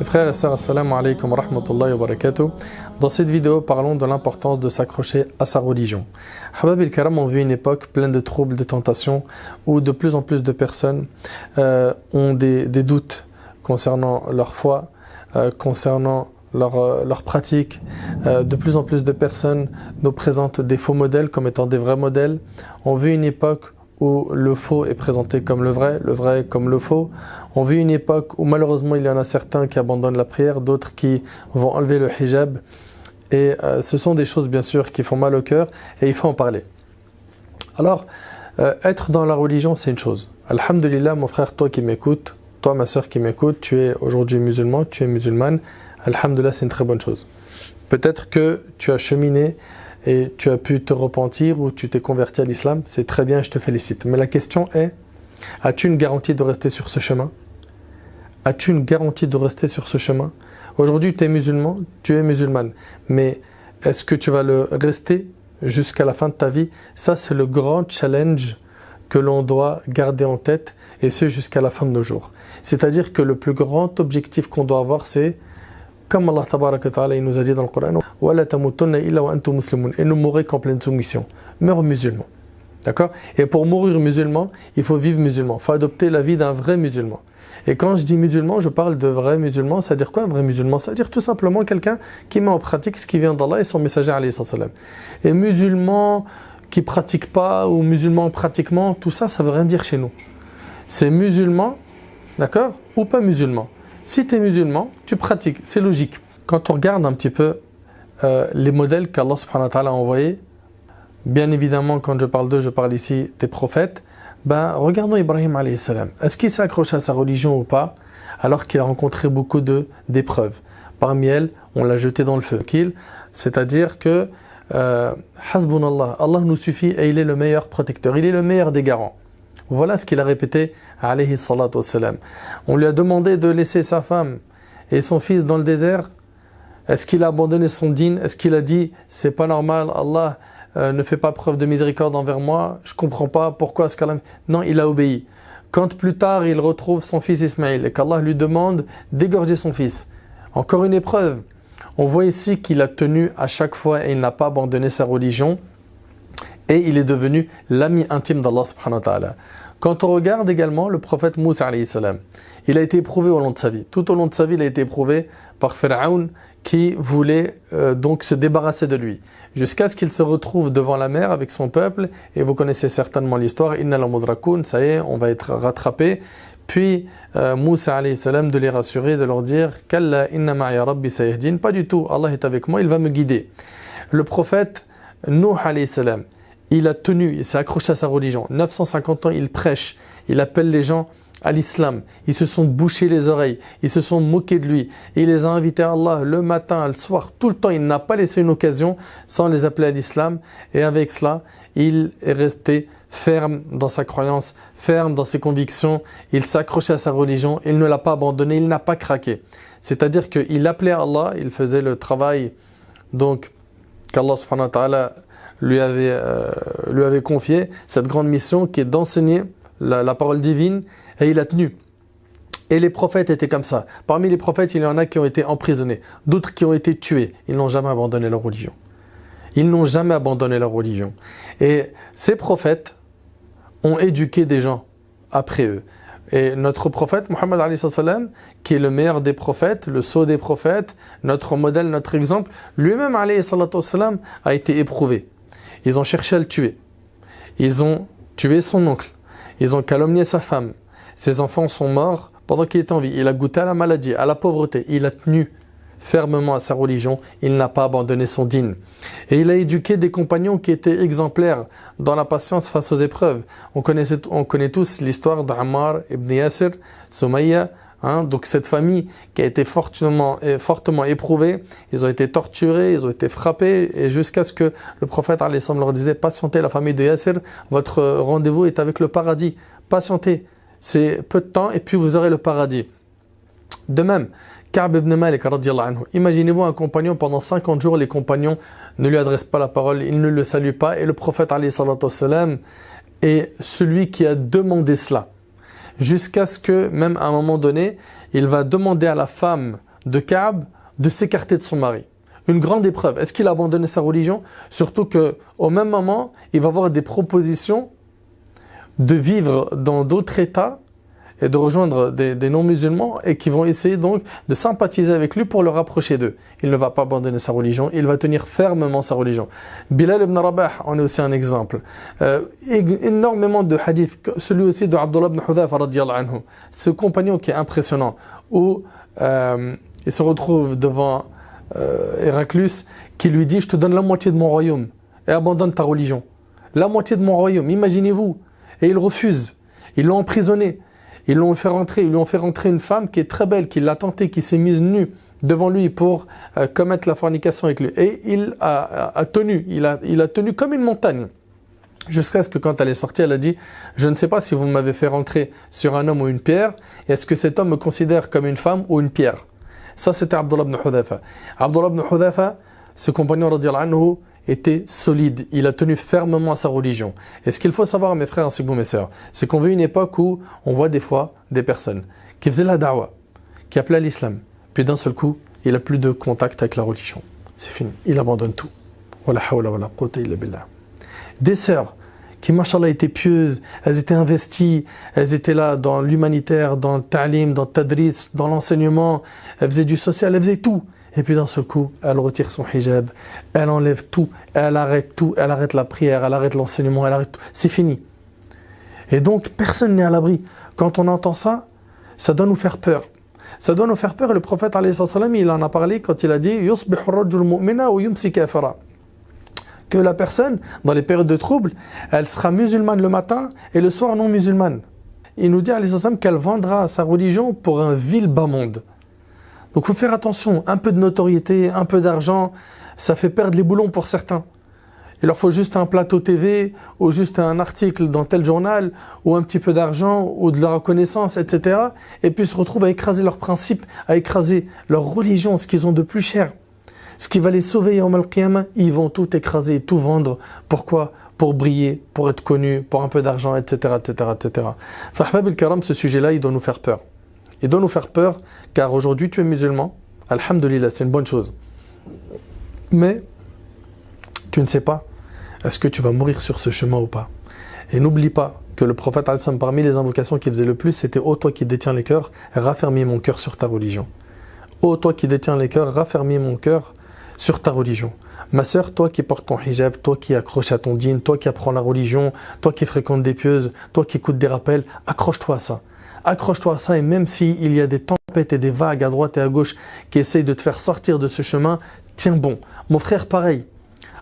Mes frères et sœurs, assalamu alaikum wa rahmatullahi wa barakatuh. Dans cette vidéo, parlons de l'importance de s'accrocher à sa religion. Habab el-Karam ont vu une époque pleine de troubles, de tentations, où de plus en plus de personnes ont des doutes concernant leur foi, concernant leur pratique. De plus en plus de personnes nous présentent des faux modèles comme étant des vrais modèles. On vit une époque où le faux est présenté comme le vrai comme le faux. On vit une époque où malheureusement il y en a certains qui abandonnent la prière, d'autres qui vont enlever le hijab. Et ce sont des choses bien sûr qui font mal au cœur et il faut en parler. Alors, être dans la religion c'est une chose. Alhamdulillah mon frère, toi qui m'écoutes, toi ma soeur qui m'écoute, tu es aujourd'hui musulman, tu es musulmane. Alhamdulillah c'est une très bonne chose. Peut-être que tu as cheminé et tu as pu te repentir ou tu t'es converti à l'islam, c'est très bien, je te félicite. Mais la question est, as-tu une garantie de rester sur ce chemin? As-tu une garantie de rester sur ce chemin? Aujourd'hui, tu es musulman, tu es musulmane, mais est-ce que tu vas le rester jusqu'à la fin de ta vie? Ça, c'est le grand challenge que l'on doit garder en tête, et ce jusqu'à la fin de nos jours. C'est-à-dire que le plus grand objectif qu'on doit avoir, c'est comme Allah Tabaraka wa Ta'ala il nous a dit dans le Coran, et ne mourrez qu'en pleine soumission. Meurs musulman. D'accord? Et pour mourir musulman, il faut vivre musulman. Il faut adopter la vie d'un vrai musulman. Et quand je dis musulman, je parle de vrai musulman. Ça veut dire quoi un vrai musulman? Ça veut dire tout simplement quelqu'un qui met en pratique ce qui vient d'Allah et son messager alayhi salam. Et musulman qui pratique pas ou musulman pratiquement, tout ça, ça veut rien dire chez nous. C'est musulman, d'accord? Ou pas musulman. Si tu es musulman, tu pratiques, c'est logique. Quand on regarde un petit peu les modèles qu'Allah subhanahu wa ta'ala a envoyés, bien évidemment quand je parle d'eux, je parle ici des prophètes, regardons Ibrahim alayhi salam. Est-ce qu'il s'est accroché à sa religion ou pas, alors qu'il a rencontré beaucoup d'épreuves? Parmi elles, on l'a jeté dans le feu. C'est-à-dire que Hasbunallah, Allah nous suffit et il est le meilleur protecteur, il est le meilleur des garants. Voilà ce qu'il a répété, alayhi salatu wassalam. On lui a demandé de laisser sa femme et son fils dans le désert. Est-ce qu'il a abandonné son dîn? Est-ce qu'il a dit, c'est pas normal, Allah ne fait pas preuve de miséricorde envers moi, je comprends pas pourquoi est-ce qu'Allah... Non, il a obéi. Quand plus tard il retrouve son fils Ismaïl et qu'Allah lui demande d'égorger son fils, encore une épreuve. On voit ici qu'il a tenu à chaque fois et il n'a pas abandonné sa religion. Et il est devenu l'ami intime d'Allah subhanahu wa ta'ala. Quand on regarde également le prophète Moussa alayhi salam, il a été éprouvé au long de sa vie. Tout au long de sa vie, il a été éprouvé par Pharaon qui voulait donc se débarrasser de lui. Jusqu'à ce qu'il se retrouve devant la mer avec son peuple. Et vous connaissez certainement l'histoire. Inna la mudrakoun, ça y est, on va être rattrapé. Puis Moussa alayhi salam de les rassurer, de leur dire Kalla inna ma'iya rabbi sayahdin. Pas du tout, Allah est avec moi, il va me guider. Le prophète Nuh alayhi salam, il a tenu, il s'est accroché à sa religion. 950 ans, il prêche, il appelle les gens à l'islam. Ils se sont bouchés les oreilles, ils se sont moqués de lui. Il les a invités à Allah le matin, le soir, tout le temps. Il n'a pas laissé une occasion sans les appeler à l'islam. Et avec cela, il est resté ferme dans sa croyance, ferme dans ses convictions. Il s'accrochait à sa religion, il ne l'a pas abandonné, il n'a pas craqué. C'est-à-dire qu'il appelait à Allah, il faisait le travail donc qu'Allah subhanahu wa ta'ala lui avait confié, cette grande mission qui est d'enseigner la parole divine, et il a tenu. Et les prophètes étaient comme ça. Parmi les prophètes, il y en a qui ont été emprisonnés, d'autres qui ont été tués. Ils n'ont jamais abandonné leur religion. Ils n'ont jamais abandonné leur religion. Et ces prophètes ont éduqué des gens après eux. Et notre prophète, Muhammad alayhi salam, qui est le meilleur des prophètes, le sceau des prophètes, notre modèle, notre exemple, lui-même alayhi salam, a été éprouvé. Ils ont cherché à le tuer. Ils ont tué son oncle. Ils ont calomnié sa femme. Ses enfants sont morts pendant qu'il était en vie. Il a goûté à la maladie, à la pauvreté. Il a tenu fermement à sa religion. Il n'a pas abandonné son dîn. Et il a éduqué des compagnons qui étaient exemplaires dans la patience face aux épreuves. On connaît tous l'histoire d'Ammar ibn Yasir, Soumaïa. Donc cette famille qui a été fortement éprouvée, ils ont été torturés, ils ont été frappés, et jusqu'à ce que le prophète alayhi salam leur disait, patientez la famille de Yasir, votre rendez-vous est avec le paradis, patientez, c'est peu de temps et puis vous aurez le paradis. De même, Ka'b ibn Malik radiyallahu anhu, imaginez-vous un compagnon, pendant 50 jours les compagnons ne lui adressent pas la parole, ils ne le saluent pas, et le prophète alayhi salam est celui qui a demandé cela. Jusqu'à ce que, même à un moment donné, il va demander à la femme de Ka'b de s'écarter de son mari. Une grande épreuve. Est-ce qu'il a abandonné sa religion? Surtout qu'au même moment, il va avoir des propositions de vivre dans d'autres États et de rejoindre des non-musulmans et qui vont essayer donc de sympathiser avec lui pour le rapprocher d'eux. Il ne va pas abandonner sa religion, il va tenir fermement sa religion. Bilal ibn Rabah en est aussi un exemple. Énormément de hadiths, celui aussi de Abdullah ibn Hudhafa radiyallahu anhu, ce compagnon qui est impressionnant, où il se retrouve devant Héraclius qui lui dit « Je te donne la moitié de mon royaume et abandonne ta religion. » La moitié de mon royaume, imaginez-vous. Et il refuse. Ils l'ont emprisonné. Ils lui ont fait rentrer une femme qui est très belle, qui l'a tenté, qui s'est mise nue devant lui pour commettre la fornication avec lui. Et il a tenu, il a tenu comme une montagne. Jusqu'à ce que quand elle est sortie, elle a dit « Je ne sais pas si vous m'avez fait rentrer sur un homme ou une pierre, est-ce que cet homme me considère comme une femme ou une pierre ?» Ça, c'était Abdullah ibn Hudhafa. Abdullah ibn Hudhafa, ce compagnon radiyallahu anhu, était solide, il a tenu fermement à sa religion. Et ce qu'il faut savoir, mes frères ainsi que vous, mes sœurs, c'est qu'on vit une époque où on voit des fois des personnes qui faisaient la da'wah, qui appelaient à l'islam, puis d'un seul coup, il n'a plus de contact avec la religion. C'est fini, il abandonne tout. Wala hawla wala quwwata illa billah. Des sœurs qui, machallah, étaient pieuses, elles étaient investies, elles étaient là dans l'humanitaire, dans le ta'lim, dans le tadris, dans l'enseignement, elles faisaient du social, elles faisaient tout. Et puis d'un seul coup, elle retire son hijab, elle enlève tout, elle arrête la prière, elle arrête l'enseignement, elle arrête tout. C'est fini. Et donc, personne n'est à l'abri. Quand on entend ça, ça doit nous faire peur. Ça doit nous faire peur. Et le prophète, alayhi salam, il en a parlé quand il a dit « Yusbihu ar-rajul mu'mina wa yumsi kafira » que la personne, dans les périodes de trouble, elle sera musulmane le matin et le soir non musulmane. Il nous dit, alayhi salam, qu'elle vendra sa religion pour un vil bas monde. Donc il faut faire attention, un peu de notoriété, un peu d'argent, ça fait perdre les boulons pour certains. Il leur faut juste un plateau TV, ou juste un article dans tel journal, ou un petit peu d'argent, ou de la reconnaissance, etc. Et puis se retrouvent à écraser leurs principes, à écraser leur religion, ce qu'ils ont de plus cher. Ce qui va les sauver Yawm al-Qiyamah, ils vont tout écraser, tout vendre. Pourquoi? Pour briller, pour être connus, pour un peu d'argent, etc. etc., etc. Fahbab al-Karam, ce sujet-là, il doit nous faire peur. Il doit nous faire peur, car aujourd'hui tu es musulman, alhamdulillah, c'est une bonne chose. Mais tu ne sais pas, est-ce que tu vas mourir sur ce chemin ou pas? Et n'oublie pas que le prophète, parmi les invocations qu'il faisait le plus, c'était « Ô toi qui détiens les cœurs, raffermis mon cœur sur ta religion. » Ô toi qui détiens les cœurs, raffermis mon cœur sur ta religion. Ma sœur, toi qui portes ton hijab, toi qui accroches à ton dîn, toi qui apprends la religion, toi qui fréquentes des pieuses, toi qui écoutes des rappels, accroche-toi à ça. Accroche-toi à ça, et même s'il y a des tempêtes et des vagues à droite et à gauche qui essayent de te faire sortir de ce chemin, tiens bon. Mon frère, pareil.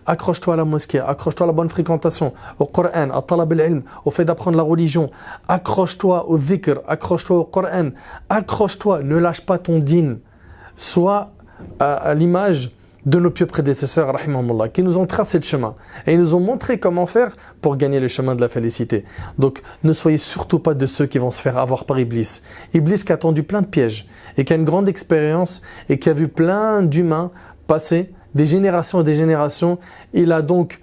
Accroche-toi à la mosquée, accroche-toi à la bonne fréquentation, au Coran, à talab al-ilm, au fait d'apprendre la religion. Accroche-toi au dhikr, accroche-toi au Coran, accroche-toi, ne lâche pas ton dîn. Sois à l'image de nos pieux prédécesseurs, rahimahumullah, qui nous ont tracé le chemin. Et ils nous ont montré comment faire pour gagner le chemin de la félicité. Donc, ne soyez surtout pas de ceux qui vont se faire avoir par Iblis. Iblis qui a tendu plein de pièges, et qui a une grande expérience, et qui a vu plein d'humains passer des générations et des générations. Il a donc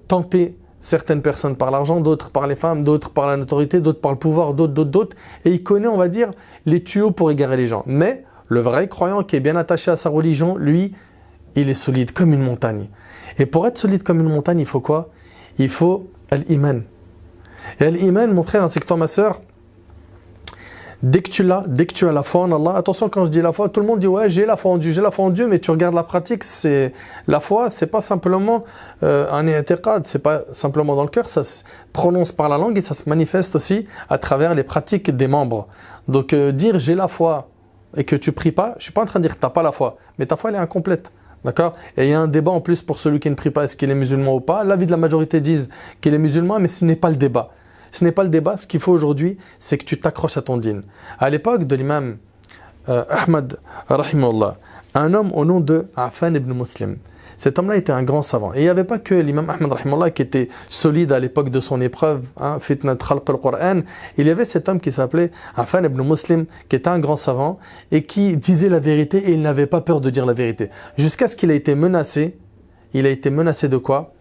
tenté certaines personnes par l'argent, d'autres par les femmes, d'autres par la notoriété, d'autres par le pouvoir, d'autres. Et il connaît, on va dire, les tuyaux pour égarer les gens. Mais le vrai croyant qui est bien attaché à sa religion, lui, il est solide comme une montagne. Et pour être solide comme une montagne, il faut quoi? Il faut al-iman. Et al-iman, mon frère ainsi que toi, ma soeur, dès que tu as la foi en Allah, attention quand je dis la foi, tout le monde dit ouais j'ai la foi en Dieu, mais tu regardes la pratique, la foi, c'est pas simplement un i'tiqad, c'est pas simplement dans le cœur, ça se prononce par la langue et ça se manifeste aussi à travers les pratiques des membres. Donc dire j'ai la foi et que tu pries pas, je suis pas en train de dire que tu n'as pas la foi, mais ta foi elle est incomplète. D'accord? Et il y a un débat en plus pour celui qui ne prie pas, est-ce qu'il est musulman ou pas? L'avis de la majorité disent qu'il est musulman, mais ce n'est pas le débat. Ce n'est pas le débat, ce qu'il faut aujourd'hui, c'est que tu t'accroches à ton dîn. À l'époque de l'imam Ahmad, rahimahullah, un homme au nom de Affan ibn Muslim. Cet homme-là était un grand savant. Et il n'y avait pas que l'imam Ahmad, rahimahullah, qui était solide à l'époque de son épreuve, fitnat khalq al-Qur'an. Il y avait cet homme qui s'appelait Affan ibn Muslim, qui était un grand savant et qui disait la vérité et il n'avait pas peur de dire la vérité. Jusqu'à ce qu'il ait été menacé. Il a été menacé de quoi?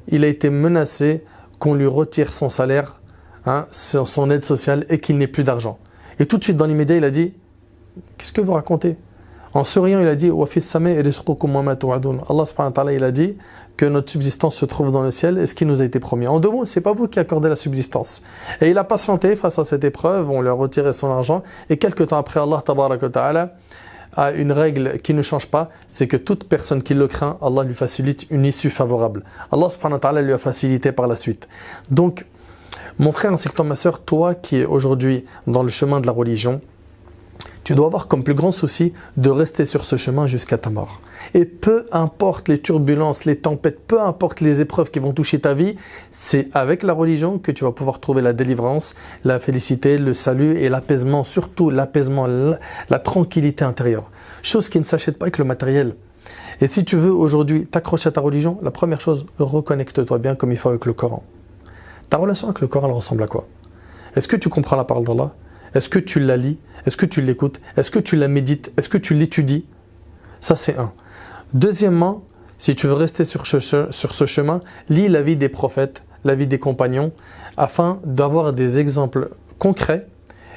Il a été menacé qu'on lui retire son salaire, son aide sociale et qu'il n'ait plus d'argent. Et tout de suite dans l'immédiat, il a dit « Qu'est-ce que vous racontez ? En souriant, il a dit « Wa fis samai rizqukum wa ma tu'adun » Allah subhanahu wa ta'ala, il a dit que notre subsistance se trouve dans le ciel et ce qui nous a été promis. En deux mots, c'est pas vous qui accordez la subsistance. Et il a patienté face à cette épreuve, on lui a retiré son argent, et quelques temps après, Allah tabaraka wa ta'ala a une règle qui ne change pas, c'est que toute personne qui le craint, Allah lui facilite une issue favorable. Allah subhanahu wa ta'ala lui a facilité par la suite. Donc, mon frère ainsi que toi, ma soeur, toi qui es aujourd'hui dans le chemin de la religion, tu dois avoir comme plus grand souci de rester sur ce chemin jusqu'à ta mort. Et peu importe les turbulences, les tempêtes, peu importe les épreuves qui vont toucher ta vie, c'est avec la religion que tu vas pouvoir trouver la délivrance, la félicité, le salut et l'apaisement, surtout l'apaisement, la tranquillité intérieure. Chose qui ne s'achète pas avec le matériel. Et si tu veux aujourd'hui t'accrocher à ta religion, la première chose, reconnecte-toi bien comme il faut avec le Coran. Ta relation avec le Coran, elle ressemble à quoi? Est-ce que tu comprends la parole d'Allah? Est-ce que tu la lis? Est-ce que tu l'écoutes? Est-ce que tu la médites? Est-ce que tu l'étudies? Ça, c'est un. Deuxièmement, si tu veux rester sur ce chemin, lis la vie des prophètes, la vie des compagnons, afin d'avoir des exemples concrets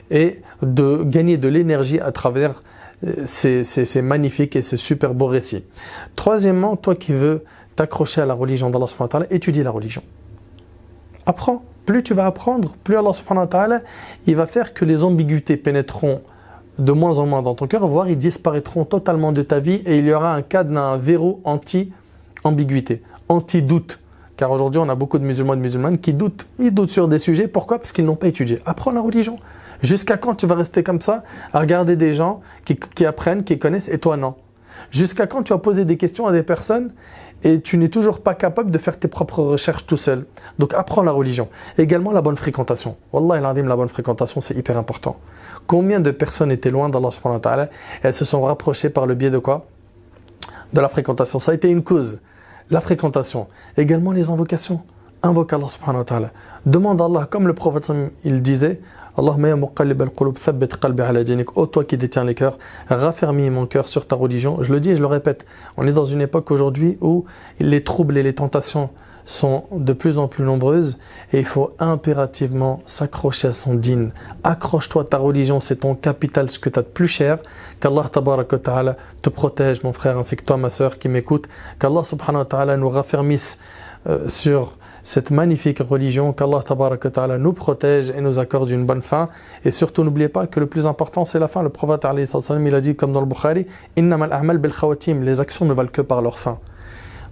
et de gagner de l'énergie à travers ces magnifiques et ces super beaux récits. Troisièmement, toi qui veux t'accrocher à la religion d'Allah subhanahu wa ta'ala, étudie la religion. Apprends. Plus tu vas apprendre, plus Allah subhanahu wa ta'ala, il va faire que les ambiguïtés pénétreront de moins en moins dans ton cœur, voire ils disparaîtront totalement de ta vie et il y aura un cadenas, un verrou anti-ambiguïté, anti-doute. Car aujourd'hui, on a beaucoup de musulmans et de musulmanes qui doutent. Ils doutent sur des sujets. Pourquoi? Parce qu'ils n'ont pas étudié. Apprends la religion. Jusqu'à quand tu vas rester comme ça à regarder des gens qui apprennent, qui connaissent et toi non? Jusqu'à quand tu vas poser des questions à des personnes et tu n'es toujours pas capable de faire tes propres recherches tout seul? Donc apprends la religion. Également la bonne fréquentation. Wallah al-azim, la bonne fréquentation, c'est hyper important. Combien de personnes étaient loin d'Allah subhanahu wa ta'ala? Elles se sont rapprochées par le biais de quoi? De la fréquentation. Ça a été une cause. La fréquentation. Également les invocations. Invoque Allah subhanahu wa ta'ala. Demande à Allah, comme le prophète il disait, Allahumma ya muqallib al-qulub thabbit qalbi ala dinik. Ô toi qui détiens les cœurs, raffermis mon cœur sur ta religion. Je le dis et je le répète, on est dans une époque aujourd'hui où les troubles et les tentations sont de plus en plus nombreuses et il faut impérativement s'accrocher à son dîn. Accroche-toi à ta religion, c'est ton capital, ce que tu as de plus cher. Qu'Allah tabaraka wa ta'ala te protège, mon frère, ainsi que toi, ma soeur qui m'écoute. Qu'Allah subhanahu wa ta'ala nous raffermisse sur cette magnifique religion, qu'Allah tabaraka wa ta'ala nous protège et nous accorde une bonne fin. Et surtout, n'oubliez pas que le plus important, c'est la fin. Le prophète alayhi sallam, il a dit, comme dans le Bukhari, innamal a'mal bil khawatim, les actions ne valent que par leur fin.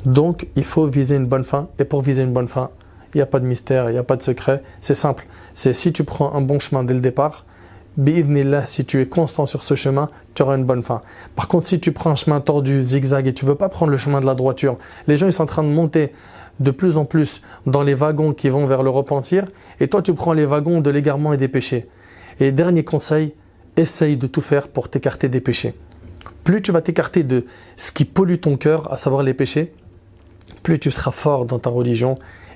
Donc, il faut viser une bonne fin. Et pour viser une bonne fin, il n'y a pas de mystère, il n'y a pas de secret. C'est simple. C'est si tu prends un bon chemin dès le départ, bi'idhnillah, si tu es constant sur ce chemin, tu auras une bonne fin. Par contre, si tu prends un chemin tordu, zigzag, et tu ne veux pas prendre le chemin de la droiture, les gens ils sont en train de monter de plus en plus dans les wagons qui vont vers le repentir, et toi tu prends les wagons de l'égarement et des péchés. Et dernier conseil, essaye de tout faire pour t'écarter des péchés. Plus tu vas t'écarter de ce qui pollue ton cœur, à savoir les péchés, plus tu seras fort dans ta religion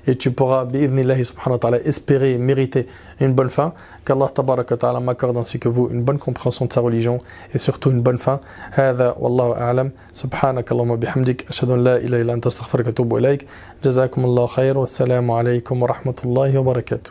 et tu pourras, bi'idhnillahi subhanahu wa ta'ala, espérer et mériter une bonne fin. Qu'Allah tabaraka wa ta'ala m'accorde ainsi que vous une bonne compréhension de sa religion et surtout une bonne fin. Hadha wallahu a'lam. Subhanaka Allahumma bihamdik. Ashhadu an la ilaha illa anta astaghfiruka wa atubu ilaik. Jazakumullahu khayr. Wassalamu alaykum wa rahmatullahi wa barakatuh.